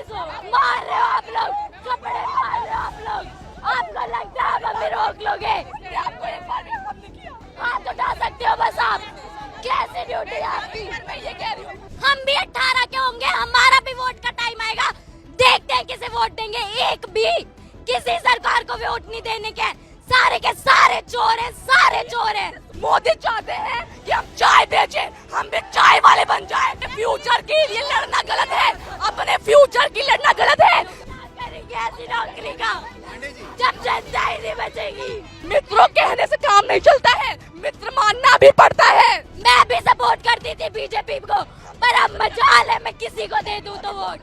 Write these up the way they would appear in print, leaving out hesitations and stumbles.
Police हो, मार रहे हो आप लोग, कपड़े मार रहे हो आप लोग। आपको लगता है आप हमें रोक लोगे? आपको एक बार भी हमने किया, हाथ उठा सकते हो बस आप। कैसे ड्यूटी है आपकी? मैं ये कह रही हूँ, हम भी 18 के होंगे, हमारा भी वोट का टाइम आएगा, देखते हैं किसे वोट देंगे। एक भी किसी सरकार को वोट नहीं देने के, सारे के सारे चोर हैं, सारे चोर हैं। मोदी चाहते हैं कि हम चाय बेचें, हम भी चाय वाले बन जाएं। फ्यूचर के लिए लड़ना गलत है, अपने फ्यूचर की लड़ना गलत है। करेंगे ऐसी नौकरी का जब जनता ही नहीं बचेगी। मित्रों कहने से काम नहीं चलता है, मित्र मानना भी पड़ता है। मैं भी सपोर्ट करती थी बीजेपी को, पर अब मजाल है मैं किसी को दे दूं तो वोट।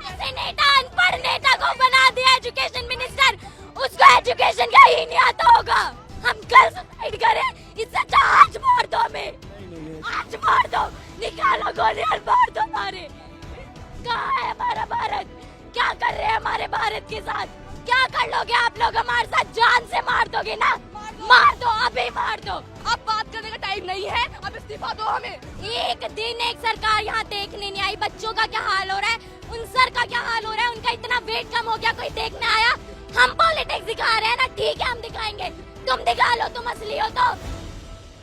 ऐसे नेता, अनपढ़ नेता को बना दिया एजुकेशन मिनिस्टर, उसको एजुकेशन का ही नहीं आता होगा। हम कल सुसाइड करें, इससे अच्छा आज मार दो हमें, आज मार दो, निकालो गोली और मार दो हमारे। कहाँ है हमारा भारत? क्या कर रहे हैं हमारे भारत के साथ? क्या कर लोगे आप लोग हमारे साथ? जान से मार दोगे ना? मार दो, अभी मार दो। अब बात करने का टाइम नहीं है, अब इस्तीफा दो हमें। एक दिन एक सरकार यहाँ देखने नहीं आई। बच्चों का क्या हाल हो रहा है, उन सर का क्या हाल हो रहा है, उनका इतना वेट कम हो गया, कोई देखने आया? हम पॉलिटिक्स दिखा रहे हैं ना, ठीक है हम दिखाएंगे, तुम दिखा लो, तुम असली हो तो।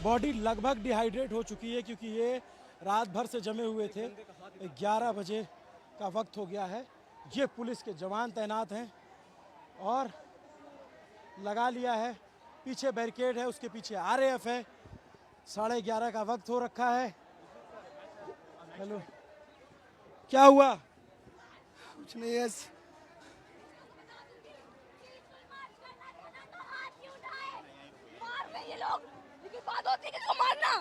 बॉडी लगभग डिहाइड्रेट हो चुकी है क्योंकि ये रात भर से जमे हुए थे। 11 बजे का वक्त हो गया है। ये पुलिस के जवान तैनात हैं और लगा लिया है, पीछे बैरिकेड है, उसके पीछे आरएएफ है। 11:30 का वक्त हो रखा है। हेलो, क्या हुआ? कुछ नहीं है। ये लोग, लेकिन बात होती है किसको मारना?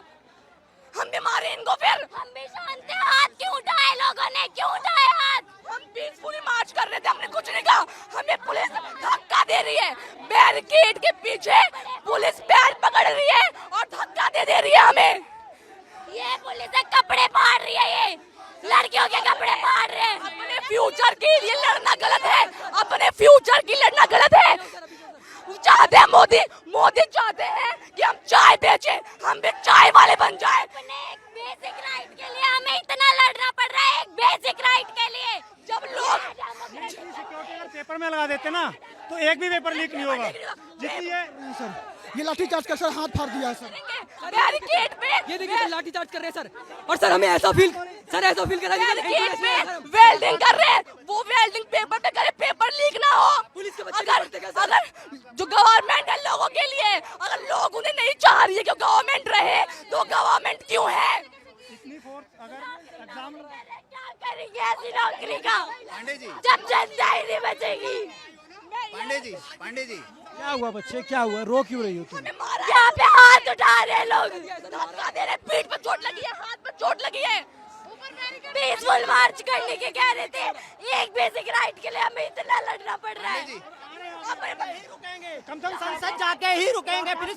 हम भी मारे इनको, फिर हम भी जानते हैं हाथ क्यों उठाए लोगों ने, क्यों उठाए हाथ? हम पीसफुली मार्च कर रहे थे, हमने कुछ नहीं कहा, हमें पुलिस धक्का दे रही है। बैरिकेड के पीछे पुलिस पैर पकड़ रही है और धक्का दे रही है हमें। ये पुलिस कपड़े फाड़ रही है, ये लड़कियों के कपड़े फाड़ रहे हैं। अपने फ्यूचर के लिए लड़ना गलत है, अपने फ्यूचर की लड़ना गलत है। चाहते हैं मोदी चाहते हैं कि हम चाय बेचें, हम भी चाय वाले बन जाएं। अपने एक बेसिक राइट के लिए हमें इतना लड़ना पड़ रहा है, एक बेसिक राइट के लिए। जब लोग सिक्योरिटी अगर पेपर में लगा देते ना तो एक भी पेपर लीक नहीं होगा। जितनी ये लाठीचार्ज कर सर, हाथ फाड़ दिया है सर। बैरिकेड पे ये देखिए लाठी चार्ज कर रहे हैं सर। और सर हमें ऐसा फील करा बैरिकेड पे वेल्डिंग कर रहे हैं, वो वेल्डिंग पेपर पे करे, पेपर लीक ना हो। पुलिस के बच्चे अगर जो गवर्नमेंट है लोगों के लिए, अगर लोग उन्हें नहीं चाह रही है कि गवर्नमेंट रहे, तो गवर्नमेंट क्यों है? इतनी फोर्स अगर एग्जाम क्या करेंगे ऐसी नौकरी का पांडे जी, जब जनता ही नहीं बचेगी? पांडे जी, क्या हुआ बच्चे, क्या हुआ? रो क्यों रही हो तुम? यहाँ पे हाथ उठा रहे हैं लोग, धक्का दे रहे हैं, पीठ पे चोट लगी है, हाथ पे चोट लगी है। पीसफुल मार्च करने के कह रहे थे, एक बेसिक राइट के लिए हमें इतना लड़ना पड़ रहा है। कम से कम संसद जाके ही रुकेंगे। फिर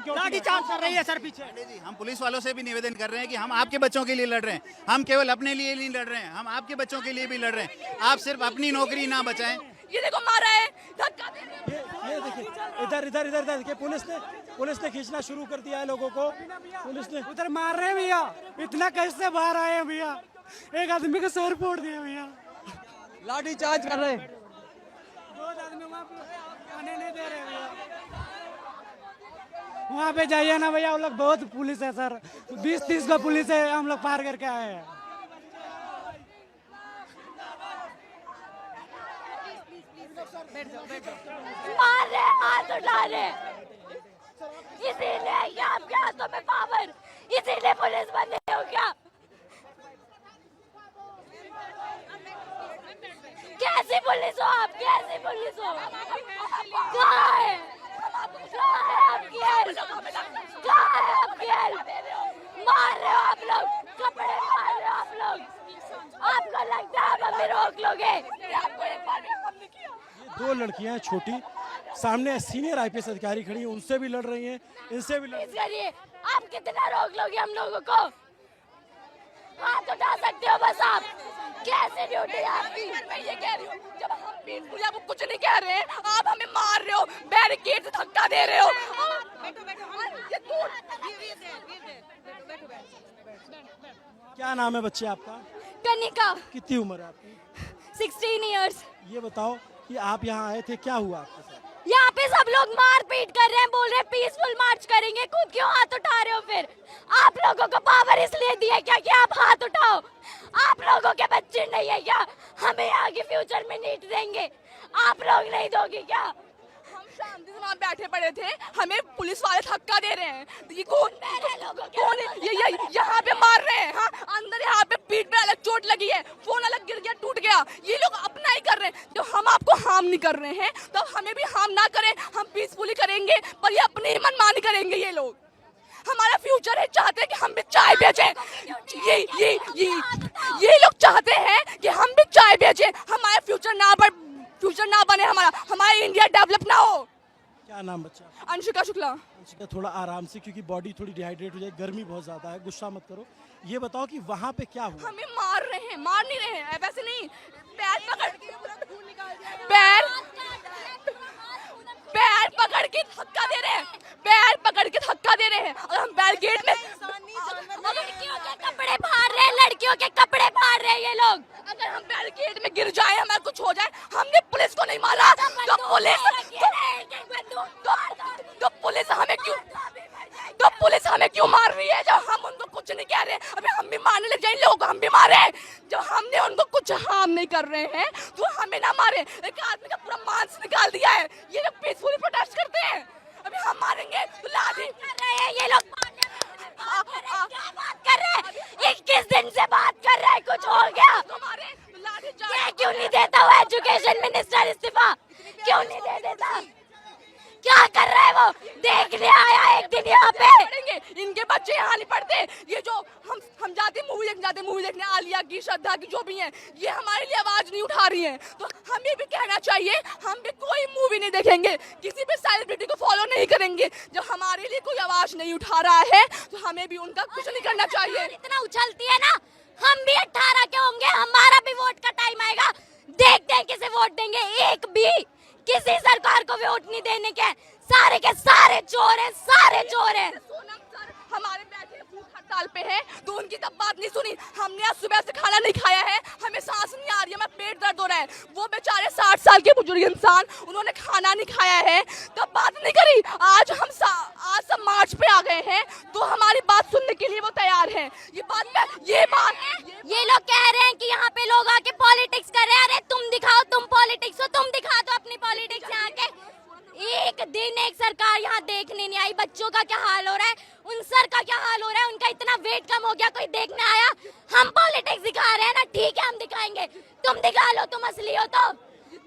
लाठी चार्ज कर रही है सर पीछे। पांडे जी, हम पुलिस वालों से भी निवेदन कर रहे हैं कि हम आपके बच्चों के लिए लड़ रहे हैं, हम केवल अपने लिए नहीं लड़ रहे हैं, हम आपके बच्चों के लिए भी लड़ रहे हैं। आप सिर्फ अपनी नौकरी ना बचाएं। ये देखो मारा है, धक्का दे रहे हैं। ये देखिए, इधर देखिए, पुलिस ने खींचना शुरू कर दिया है लोगों को। पुलिस ने उधर मार रहे हैं भैया, इतना कैसे बाहर आए हैं भैया? एक आदमी का सर फोड़ दिया भैया, लाठी चार्ज कर रहे हैं। 2 आदमी वहाँ पे आने नहीं दे रहे भैया। वहाँ पे जाइए ना भैया, वो लोग बहुत पुलिस है सर, 20-30 का पुलिस है, हम लोग पार करके आए हैं। मार रहे हैं, हाथ उठा रहे हैं। इसीलिए ये आपके हाथों में पावर, इसीलिए पुलिस बने हो क्या? कैसी पुलिस हो आप, कैसी पुलिस हो? कहाँ है आपकी हेल्प? कहाँ है आपकी हेल्प? मार रहे हो आप लोग, कपड़े मार रहे हो आप लोग। आपको लगता है आप हमें रोक लोगे? आपको एक बार भी हमने किया। 2 लड़कियां हैं छोटी, सामने सीनियर आईपीएस अधिकारी खड़ी हैं, उनसे भी लड़ रही हैं, इनसे भी लड़ रही हैं। करिए, आप कितना रोक लोगे हम लोगों को? हाथ उठा सकते हो बस आप। कैसे ड्यूटी है आपकी? मैं ये कह रही हूँ, जब हम पीसफुली आपको कुछ नहीं कह रहे हैं, आप हमें मार रहे हो, बैरिकेड से धक्का दे रहे हो। क्या नाम है बच्चे आपका? कनिका, कितनी उम्र है आपकी? 16 years। ये बताओ कि आप यहाँ आए थे, क्या हुआ आपके साथ? यहाँ पे सब लोग मार पीट कर रहे हैं, बोल रहे हैं पीसफुल मार्च करेंगे, खुद क्यों हाथ उठा रहे हो? फिर आप लोगों को पावर इसलिए दी है क्या कि आप हाथ उठाओ? आप लोगों के बच्चे नहीं है क्या? हमें आगे फ्यूचर में नीट देंगे, आप लोग नहीं दोगे क्या? हम शांति से वहाँ बैठे पड़े थे, हमें पुलिस वाले धक्का दे रहे हैं। ये कौन कौन है? ये यहाँ पे मार रहे हैं। हाँ, अंदर यहाँ पे पीठ पे अलग चोट लगी है, फोन अलग गिर गया, टूट गया। ये लोग अपना ही कर रहे हैं। जो हम आपको हार्म नहीं कर रहे हैं तो हमें भी हार्म ना करें, हम पीसफुली करेंगे, पर ये अपनी ही मनमानी करेंगे। ये लोग हमारा फ्यूचर है, चाहते हैं कि हम भी चाय बेचें। ये लोग चाहते हैं कि हम भी चाय बेचें, हमारा फ्यूचर ना बने, हमारा इंडिया डेवलप ना हो। क्या नाम बच्चा? अंशिका शुक्ला। अंशिका, थोड़ा आराम से, क्योंकि बॉडी थोड़ी डिहाइड्रेट हो जाए, गर्मी बहुत ज्यादा है, गुस्सा मत करो। ये बताओ कि वहाँ पे क्या हुआ? हमें मार रहे हैं, मार नहीं रहे हैं, वैसे नहीं, पैर पकड़ के धक्का दे रहे हैं, पैर पकड़ के धक्का दे रहे हैं। और हम बैरिकेड में लड़कियों के कपड़े फाड़ रहे हैं, लड़कियों के कपड़े फाड़ रहे हैं ये लोग। अगर हम बैरिकेड में गिर जाए, हमारा कुछ हो जाए, हमने पुलिस को नहीं मारा तो पुलिस हमें क्यों मार रही है? जब हम उनको कुछ नहीं कह रहे हैं, अभी हम भी मारने लग जाए, लोग हम भी मारे। जब हमने उनको कुछ हार्म नहीं कर रहे हैं तो हमें ना मारे। एक आदमी का पूरा मांस निकाल दिया है, ये लोग पीसफुली प्रोटेस्ट करते हैं, अभी हम मारेंगे तो लाठी कर रहे हैं ये लोग। क्या बात कर रहे हैं? 21 दिन से बात कर रहे हैं, कुछ हो गया? ये क्यों नहीं देता वो एजुकेशन मिनिस्टर इस्तीफा? क्यों नहीं दे देता? क्या कर रहा है वो? देखने आया एक दिन यहाँ पे। पढ़ेंगे, इनके बच्चे यहाँ नहीं पढ़ते। ये जो हम जाते मूवी देखने आलिया की, श्रद्धा की, जो भी हैं, ये हमारे लिए आवाज नहीं उठा रही हैं। तो हमें भी कहना चाहिए, हम भी कोई मूवी नहीं देखेंगे, किसी भी सेलिब्रिटी को फॉलो नहीं करेंगे। जब हमारे लिए कोई आवाज नहीं उठा रहा है तो हमें भी उनका कुछ नहीं करना चाहिए। इतना उछलती है ना, हम भी 18 के होंगे, हमारा भी वोट का टाइम आएगा, देखते हैं किसे वोट देंगे। एक भी किसी सरकार को वोट नहीं देने के, सारे के सारे चोर हैं, सारे चोर हैं। सोनम सर हमारे बैठे भूख हड़ताल पे है तो उनकी तब बात नहीं सुनी। हमने आज सुबह से खाना नहीं खाया है, हमें सांस नहीं आ रही है, हमें पेट दर्द हो रहा है। वो बेचारे 60 साल के बुजुर्ग इंसान, उन्होंने खाना नहीं खाया है, तब बात नहीं करी। आज सब मार्च पे आ गए हैं तो हमारी बात सुनने के लिए वो तैयार हैं। ये लोग कह रहे हैं कि यहाँ पे लोग आके पॉलिटिक्स कर रहे हैं। अरे तुम दिखाओ, तुम पॉलिटिक्स हो, तुम दिखा दो अपनी पॉलिटिक्स यहाँ के। एक दिन एक सरकार यहाँ देखने नहीं आई। बच्चों का क्या हाल हो रहा है, उन सर का क्या हाल हो रहा है, उनका इतना वेट कम हो गया, कोई देखने आया? हम पॉलिटिक्स दिखा रहे हैं ना, ठीक है हम दिखाएंगे, तुम दिखा लो, तुम असली हो तो।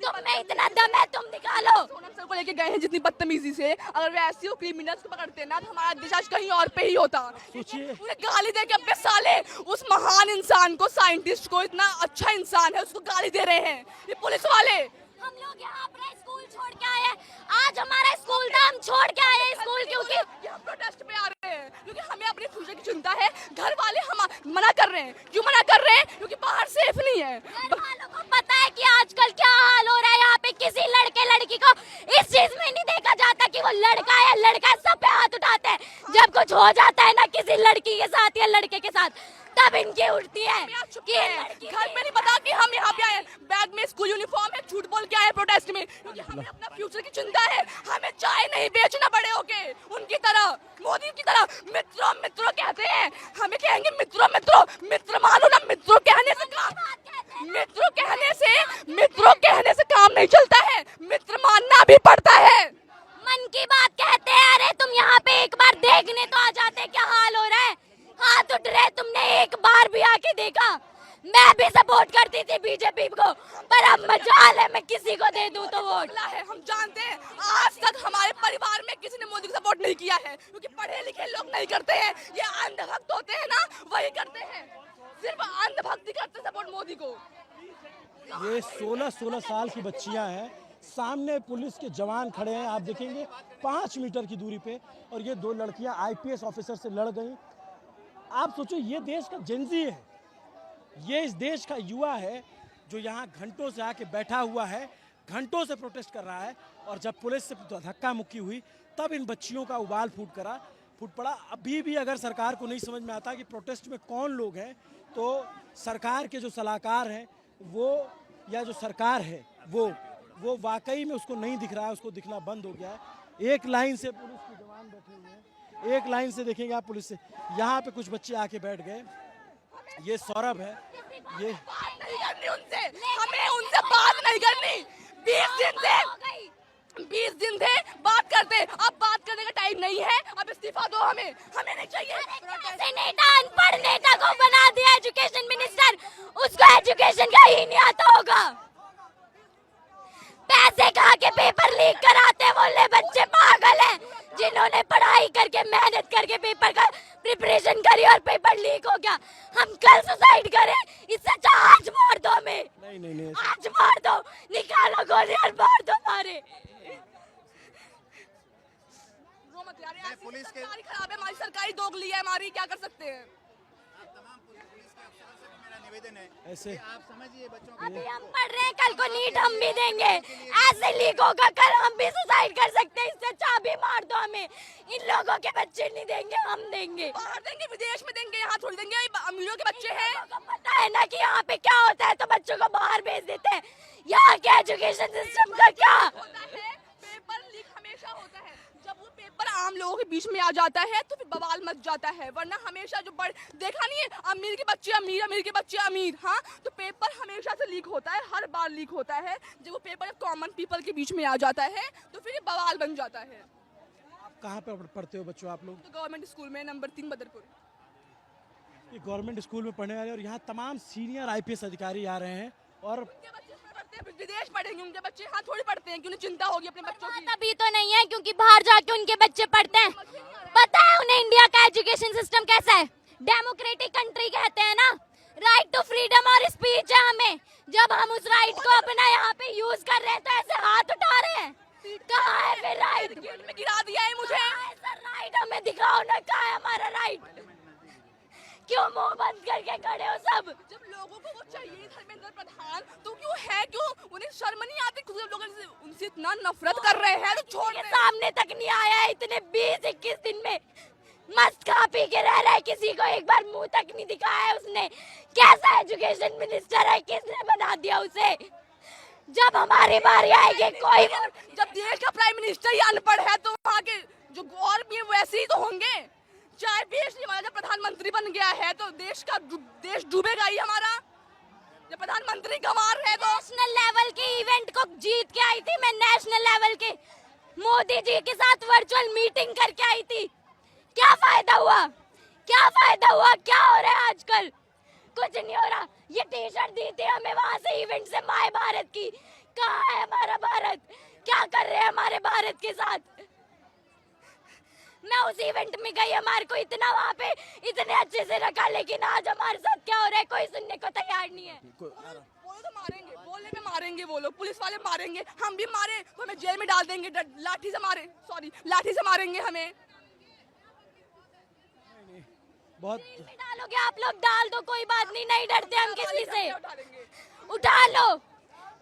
तुम में इतना दम है, तुम दिखा लो। सोनम सर को लेके गए हैं जितनी बदतमीजी से, अगर वैसे हो क्रिमिनल्स को पकड़ते ना तो हमारा देश आज कहीं और पे ही होता। उन्हें गाली दे के अपने साले उस महान इंसान को, साइंटिस्ट को, इतना अच्छा इंसान है, उसको गाली दे रहे हैं ये पुलिस वाले। हम लोग यहाँ अपना स्कूल छोड़ के आए हैं, आज हमारा स्कूल था, हम छोड़ के आए हैं स्कूल क्योंकि हम प्रोटेस्ट पे आ रहे हैं, क्योंकि हमें अपने फ्यूचर की चिंता है। घर वाले हम मना कर रहे हैं, क्यों मना कर रहे हैं? क्योंकि बाहर सेफ नहीं है। घर वालों को पता है कि आजकल क्या हाल हो रहा है यहाँ पे। किसी लड़के लड़की को इस चीज में नहीं देखा जाता कि वो लड़का है, लड़का सब पे हाथ उठाते हैं। जब कुछ हो जाता है ना किसी लड़की के साथ या लड़के के साथ, तब इनकी उठती है कि घर पे नहीं पता कि हम यहाँ पे आए। बैग में स्कूल यूनिफॉर्म है, झूठ बोल के आए प्रोटेस्ट में, क्योंकि हमें अपना फ्यूचर की चिंता है। हमें चाय नहीं बेचना बड़े होके उनकी तरह, मोदी की तरह। मित्रों मित्रों कहते हैं, हमें कहेंगे मित्रों मित्रों, मित्र मानो ना। मित्रों कहने से काम नहीं चलता है, मित्र मानना भी पड़ता है। मन की बात कहते हैं। अरे तुम यहाँ पे एक बार देखने तो आ जाते, क्या हाल हो रहा है। हाथ उठ रहे, तुमने एक बार भी आके देखा? मैं भी सपोर्ट करती थी बीजेपी को, पर अब मजाल है मैं किसी को दे दूं तो वोट। है, हम जानते हैं आज तक हमारे परिवार में किसी ने मोदी को सपोर्ट नहीं किया है, क्योंकि पढ़े लिखे लोग नहीं करते हैं। ये अंधभक्त होते हैं ना, वही करते हैं, सिर्फ अंधभक्ति करते हैं सपोर्ट मोदी को। ये 16 साल की बच्चियां हैं, सामने पुलिस के जवान खड़े हैं, आप देखेंगे 5 मीटर की दूरी पे, और ये 2 लड़कियां IPS ऑफिसर से लड़ गई। आप सोचो, ये देश का जेनजी है, ये इस देश का युवा है जो यहाँ घंटों से आके बैठा हुआ है, घंटों से प्रोटेस्ट कर रहा है। और जब पुलिस से धक्का मुक्की हुई तब इन बच्चियों का उबाल फूट पड़ा। अभी भी अगर सरकार को नहीं समझ में आता कि प्रोटेस्ट में कौन लोग हैं, तो सरकार के जो सलाहकार हैं वो या जो सरकार है वो वाकई में उसको नहीं दिख रहा है, उसको दिखना बंद हो गया है। एक लाइन से पुलिस के जवान बैठे हुए हैं, एक लाइन से देखेंगे आप पुलिस से। यहाँ पे कुछ बच्चे आके बैठ गए। ये सौरभ है, ये बात नहीं करनी उनसे, हमें उनसे बात नहीं करनी। 20 दिन थे बात करते, अब बात करने का टाइम नहीं है, अब इस्तीफा दो हमें नहीं चाहिए। ऐसे नेता अनपढ़ नेता को बना दिया एजुकेशन मिनिस्टर, उसको एजुकेशन का ही नहीं आता होगा। पैसे खा के पेपर लीक कराते बोले बच्चे पागल हैं, जिन्होंने पढ़ाई करके मेहनत करके पेपर का प्रिपरेशन करी और पेपर लीक हो गया। हम कल सुसाइड करें, इससे अच्छा आज मार दो हमें। नहीं आज मार दो, निकालो गोली और मार दो मारे। रो मत यार, ऐसी सरकारी खराब है हमारी, सरकारी दोगली है हमारी, क्या कर सकते हैं। तमाम पुलिस के अफसरों से भी मेरा निवेदन है ऐसे कि आप समझिए बच्चों को। अभी हम पढ़ रहे हैं, कल को नीट हम भी देंगे, ऐसे लीक होगा कल हम भी सुसाइड कर सकते हैं। इससे अच्छा अभी मार दो हमें। इन लोगों के बच्चे नहीं देंगे, हम देंगे। बाहर देंगे, विदेश में देंगे, यहाँ थोड़ी देंगे। अमीरों के बच्चे हैं, लोगों को पता है ना कि यहाँ पे क्या होता है, तो बच्चों को बाहर भेज देते हैं। यहाँ के एजुकेशन सिस्टम का क्या? होता है पेपर लीक हमेशा होता है। जब वो पेपर आम लोगों के बीच में आ जाता है तो फिर बवाल मच जाता है, वरना हमेशा जो देखा नहीं है, अमीर के बच्चे अमीर, अमीर के बच्चे अमीर। हाँ, तो पेपर हमेशा से लीक होता है, हर बार लीक होता है। जब वो पेपर कॉमन पीपल के बीच में आ जाता है तो फिर ये बवाल बन जाता है। आप कहाँ पे पढ़ते हो बच्चों आप लोग? तो गवर्नमेंट स्कूल में नंबर 3 बदरपुर। ये गवर्नमेंट स्कूल में पढ़ने वाले और यहाँ तमाम सीनियर IPS अधिकारी आ रहे हैं और उनके बच्चे इसमें पढ़ते हैं, विदेश पढ़ेंगे उनके बच्चे, यहाँ थोड़ी पढ़ते हैं कि उन्हें चिंता होगी अपने बच्चों की। बात अभी तो नहीं है, क्योंकि बाहर जाके उनके बच्चे पढ़ते हैं। पता है उन्हें इंडिया का एजुकेशन सिस्टम कैसा है? डेमोक्रेटिक कंट्री कहते हैं ना। राइट टू फ्रीडम और स्पीच है हमें। जब हम उस राइट को अपना यहाँ पे यूज कर रहे हैं तो ऐसे हाथ उठा रहे हैं। कहाँ है फिर राइट? गेट में गिरा दिया है मुझे। राइट हमें दिखाओ ना, कहाँ है हमारा राइट? क्यों मुंह बंद करके खड़े हो सब? जब लोगों को वो चाहिए धर्मेंद्र प्रधान, तो क्यों है, क्यों उन्हें शर्म नहीं आती? खुद लोग उनसे इतना नफरत कर रहे हैं तो छोड़ के दे। सामने तक नहीं आया है इतने 20-21 दिन में। मस्त खा पी के रह रहा है, किसी को एक बार मुंह तक नहीं दिखाया है उसने। कैसा एजुकेशन मिनिस्टर है, किसने बना दिया उसे? जब हमारी बारी आएगी कोई, जब देश का प्राइम मिनिस्टर ही अनपढ़ है तो वहाँ के जो और भी वैसे ही तो होंगे। चाहे बेचने वाला जब प्रधानमंत्री बन गया है तो देश डूबेगा ही हमारा। जब प्रधानमंत्री गंवार है तो नेशनल लेवल के इवेंट को जीत के आई थी मैं, नेशनल लेवल के मोदी जी के साथ वर्चुअल मीटिंग करके आई थी। क्या फायदा हुआ? क्या फायदा हुआ? क्या हो रहा है आजकल? कुछ नहीं हो रहा। ये टी-शर्ट दी थी हमें वहां से इवेंट से, माय भारत की। कहाँ है हमारा भारत? क्या कर रहे हैं हमारे भारत के साथ? मैं उस इवेंट में गई, हमारे को इतना वहाँ पे इतने अच्छे से रखा, लेकिन आज हमारे साथ क्या हो रहा है कोई सुनने को तैयार नहीं है। बोलो तो मारेंगे, बोलने में मारेंगे, बोलो पुलिस वाले मारेंगे, हम भी मारे तो हमें जेल में डाल देंगे, लाठी से मारेंगे हमें। बहुत डालोगे आप लोग, डाल दो, कोई बात नहीं, नहीं डरते हम किसी से। उठा लो,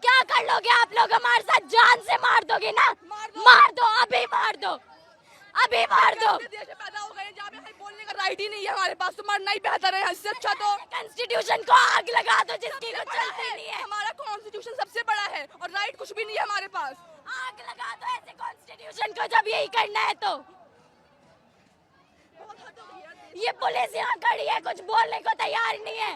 क्या कर लोगे आप लोग हमारे साथ? जान से मार दोगे ना? मार दो, अभी मार दो, अभी मार दो। देश में पैदा हो गए जहाँ पे बोलने का राइट ही नहीं है हमारे पास, तो मरना ही बेहतर है। इससे अच्छा तो कॉन्स्टिट्यूशन को आग लगा दो, जिसकी कुछ चलती नहीं है। हमारा कॉन्स्टिट्यूशन सबसे बड़ा है और राइट कुछ भी नहीं है हमारे पास। आग लगा दो ऐसे कॉन्स्टिट्यूशन को, जब यही करना है तो। ये पुलिस यहाँ खड़ी है, कुछ बोलने को तैयार नहीं है।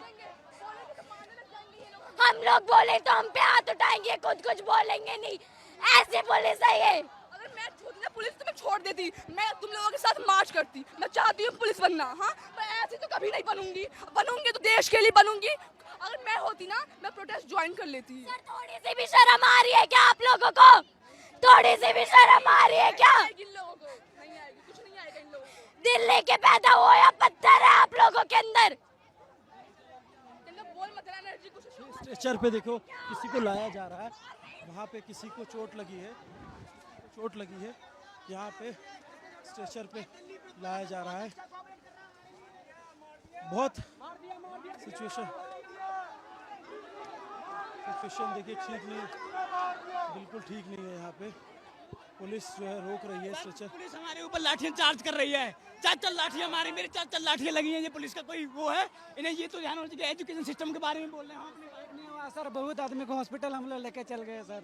हम लोग बोले तो हम पे हाथ उठाएंगे, खुद कुछ बोलेंगे नहीं। ऐसे पुलिस है ये। अगर मैं खुद ने पुलिस तो मैं छोड़ देती, मैं तुम लोगों के साथ मार्च करती। मैं चाहती हूँ पुलिस बनना, हाँ, मैं ऐसी तो कभी नहीं बनूंगी तो देश के लिए बनूंगी। अगर मैं होती ना, मैं प्रोटेस्ट ज्वाइन कर लेती। सर थोड़ी सी भी शर्म आ रही है क्या आप लोगों को? थोड़ी सी भी शर्म आ रही है क्या? इन लोगों को नहीं आएगी, कुछ नहीं आएगा इन लोगों को। दिल लेके पैदा हो या पत्थर है आप लोगों के अंदर? बोल मत एनर्जी कुछ। स्ट्रेचर पे देखो किसी को लाया जा रहा है, वहाँ पे किसी को चोट लगी है, यहाँ पे स्ट्रेचर पे लाया जा रहा है। बहुत सिचुएशन देखिए ठीक नहीं, बिल्कुल ठीक नहीं है। यहाँ पे पुलिस जो है रोक रही है स्ट्रेचर। पुलिस हमारे ऊपर लाठियां चार्ज कर रही है। 4 लाठियां हमारी, मेरे 4 लाठियां लगी हैं। ये पुलिस का कोई वो है? इन्हें ये तो ध्यान होना चाहिए। एजुकेशन सिस्टम के बारे में बोल रहे हैं हम अपने नहीं हुआ सर, बहुत आदमी को हॉस्पिटल हम लोग लेके चल गए सर।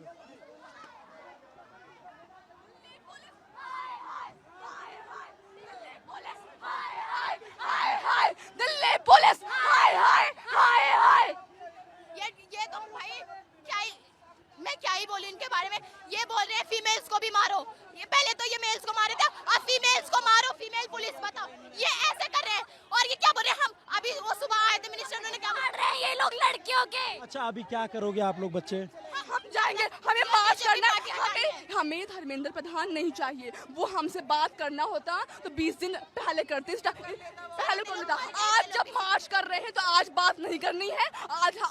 दिल्ली पुलिस हाय हाय हाय हाय। ये तो भाई मैं क्या ही बोलूं इनके बारे में। ये बोल रहे हैं फीमेल्स को भी मारो, ये पहले तो ये मेल्स को मारे थे, अब फीमेल्स को मारो, फीमेल पुलिस बताओ। ये ऐसे कर रहे हैं। और ये क्या बोल रहे हैं, हम अभी वो सुबह आए थे मिनिस्टर, उन्होंने क्या मार रहे हैं ये लोग लड़कियों के। अच्छा, अभी क्या करोगे आप लोग बच्चे? हम जाएंगे, हमें मार्च करना है, हमें धर्मेंद्र प्रधान नहीं चाहिए। वो हमसे बात करना होता तो 20 दिन पहले करते, पहले बोल देता। आज जब मार्च कर रहे हैं तो आज बात नहीं करनी है,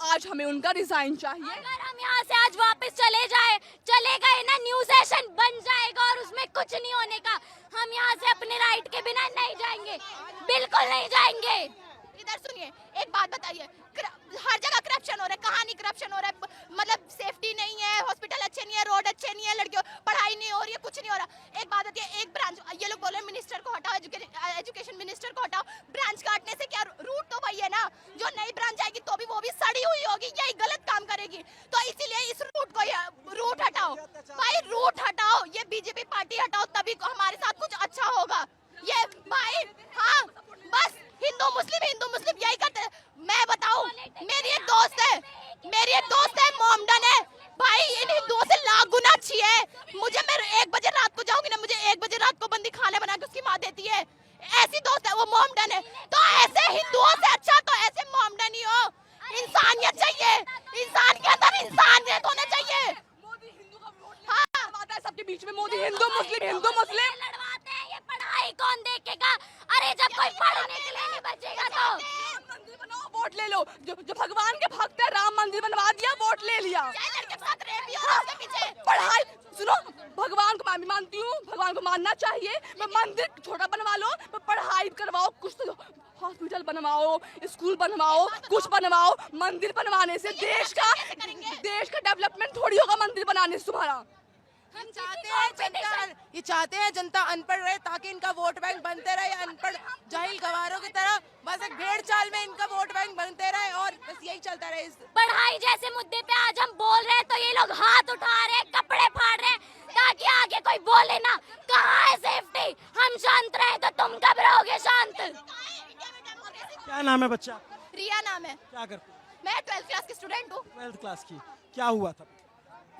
आज हमें उनका रिजाइन चाहिए। अगर हम यहाँ से आज वापस चले गए ना, न्यू सेशन बन जाएगा और उसमें कुछ नहीं होने का। हम यहाँ से अपने राइट के बिना नहीं जाएंगे, बिल्कुल नहीं जाएंगे। इधर सुनिए, एक बात बताइए, हर जगह करप्शन हो रहा है, कहाँ नहीं करप्शन हो रहा है? मतलब सेफ्टी नहीं है, हॉस्पिटल अच्छे नहीं है, रोड अच्छे नहीं है, लड़कियों पढ़ाई नहीं हो रही है, कुछ नहीं हो रहा। एक बात होती है, एक ब्रांच, ये लोग बोल रहे हैं मिनिस्टर को हटाओ, एजुकेशन मिनिस्टर को हटाओ। ब्रांच काटने से क्या, रूट तो वही है ना। जो नई ब्रांच आएगी तो भी वो भी सड़ी हुई होगी, यही गलत काम करेगी। तो इसीलिए इस रूट हटाओ भाई, रूट हटाओ, ये बीजेपी पार्टी हटाओ, तभी हमारे साथ कुछ अच्छा होगा। ये भाई हाँ, बस हिंदू मुस्लिम यही करते। मैं बताऊं, मेरी एक दोस्त है मोमडन है भाई, इन हिंदुओं से लाख गुना अच्छी है। मुझे, मैं 1 बजे रात को जाऊंगी ना, मुझे 1 बजे रात को बंदी खाना बना के उसकी माँ देती है। ऐसी दोस्त है, वो मोमडन है। तो ऐसे हिंदुओं से अच्छा तो ऐसे मोमडन ही हो। इंसानियत चाहिए, इंसान के अंदर इंसानियत होना चाहिए। हाँ, सबके बीच में मोदी हिंदू मुस्लिम लड़वाते हैं, ये पढ़ाई कौन देखेगा? अरे जब कोई पढ़ने के लिए नहीं बचेगा तो मंदिर बनाओ, वोट ले लो। जो भगवान के भक्त है, राम मंदिर बनवा दिया, वोट ले लिया। पढ़ाई सुनो, भगवान को मैं भी मानती हूँ, भगवान को मानना चाहिए। मंदिर छोटा बनवा लो, पढ़ाई करवाओ, कुछ तो हॉस्पिटल बनवाओ, स्कूल बनवाओ, कुछ बनवाओ। मंदिर बनवाने से देश का डेवलपमेंट थोड़ी होगा मंदिर बनाने से तुम्हारा। हम चाहते हैं जनता अनपढ़ रहे, ताकि इनका वोट बैंक बनते रहे। अनपढ़ जाहिल गवारों की तरह बस एक भेड़ चाल में इनका वोट बैंक बनते रहे और बस यही चलता रहे। पढ़ाई जैसे मुद्दे पे आज हम बोल रहे हैं तो ये लोग हाथ उठा रहे हैं, कपड़े फाड़ रहे हैं, ताकि आगे कोई बोले ना। कहाँ है सेफ्टी? हम शांत रहे तो तुम कब रहोगे शांत? क्या नाम है बच्चा? रिया नाम है। क्या करते? मैं 12th क्लास की स्टूडेंट हूँ। 12th क्लास की। क्या हुआ था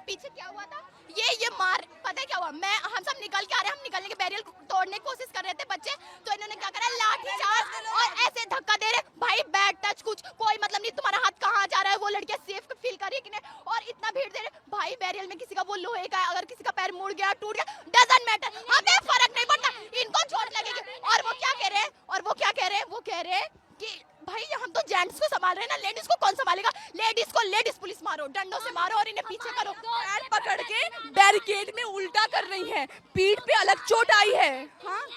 पीछे? क्या हुआ था, ये मार, पता है क्या हुआ? हम सब निकल के आ रहे हैं, हम निकलने के बैरियर तोड़ने की कोशिश कर रहे थे बच्चे, तो इन्होंने क्या करा, लाठी चार्ज और ऐसे धक्का दे रहे। भाई बैड टच, कुछ कोई मतलब नहीं, तुम्हारा हाथ कहाँ जा रहा है? वो लड़कियां सेफ फील कर रही है कि नहीं? और इतना भीड़ दे रहे भाई, बैरियर में किसी का वो लोहे का है, अगर किसी का पैर मुड़ गया, टूट गया, डजंट मैटर, हमें फर्क नहीं पड़ता, इनको चोट लगेगी। और वो क्या कह रहे हैं, वो कह रहे हैं कि भाई हम तो जेंट्स को संभाल रहे हैं ना, लेडीज को कौन संभालेगा? लेडीज पुलिस मारो, डंडों से मारो और इन्हें पीछे करो। पैर पकड़ के बैरिकेड में उल्टा कर रही हैं, पीठ पे अलग चोट आई है। हाँ,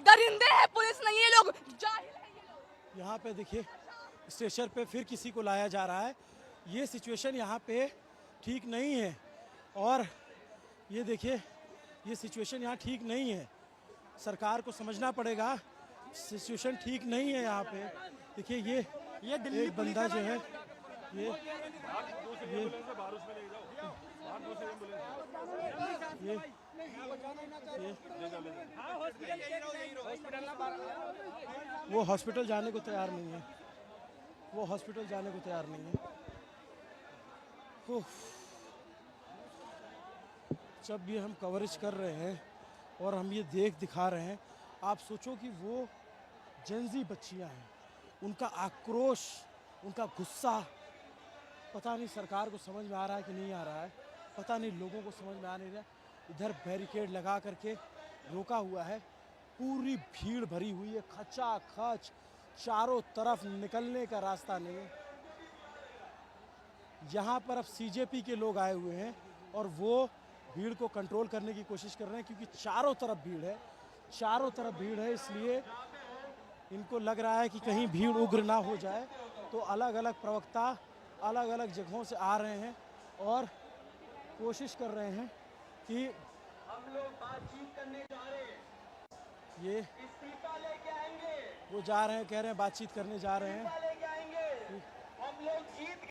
दरिंदे हैं, पुलिस नहीं है, लोग जाहिल हैं। यहाँ पे देखिए, स्टेशन पे फिर किसी को लाया जा रहा है। ये सिचुएशन यहाँ पे ठीक नहीं है, और ये देखिए, ये सिचुएशन यहाँ ठीक नहीं है। सरकार को समझना पड़ेगा, सिचुएशन ठीक नहीं है यहाँ पे। देखिए ये दिल्ली एक बंदा जो है, ये वो हॉस्पिटल जाने को तैयार नहीं है, वो हॉस्पिटल जाने को तैयार नहीं है। जब ये हम कवरेज कर रहे हैं और हम ये दिखा रहे हैं, आप सोचो कि वो जेंजी बच्चियां हैं, उनका आक्रोश, उनका गुस्सा, पता नहीं सरकार को समझ में आ रहा है कि नहीं आ रहा है, पता नहीं लोगों को समझ में आ नहीं रहा। इधर बैरिकेड लगा करके रोका हुआ है, पूरी भीड़ भरी हुई है, खचाखच, चारों तरफ निकलने का रास्ता नहीं है। यहाँ पर अब सीजेपी के लोग आए हुए हैं और वो भीड़ को कंट्रोल करने की कोशिश कर रहे हैं, क्योंकि चारों तरफ भीड़ है, इसलिए इनको लग रहा है कि कहीं भीड़ उग्र ना हो जाए। तो अलग अलग प्रवक्ता अलग अलग जगहों से आ रहे हैं और कोशिश कर रहे हैं कि हम लोग बातचीत करने जा रहे हैं, ये इस्तीफा लेके आएंगे, वो जा रहे हैं, कह रहे हैं बातचीत करने जा रहे हैं।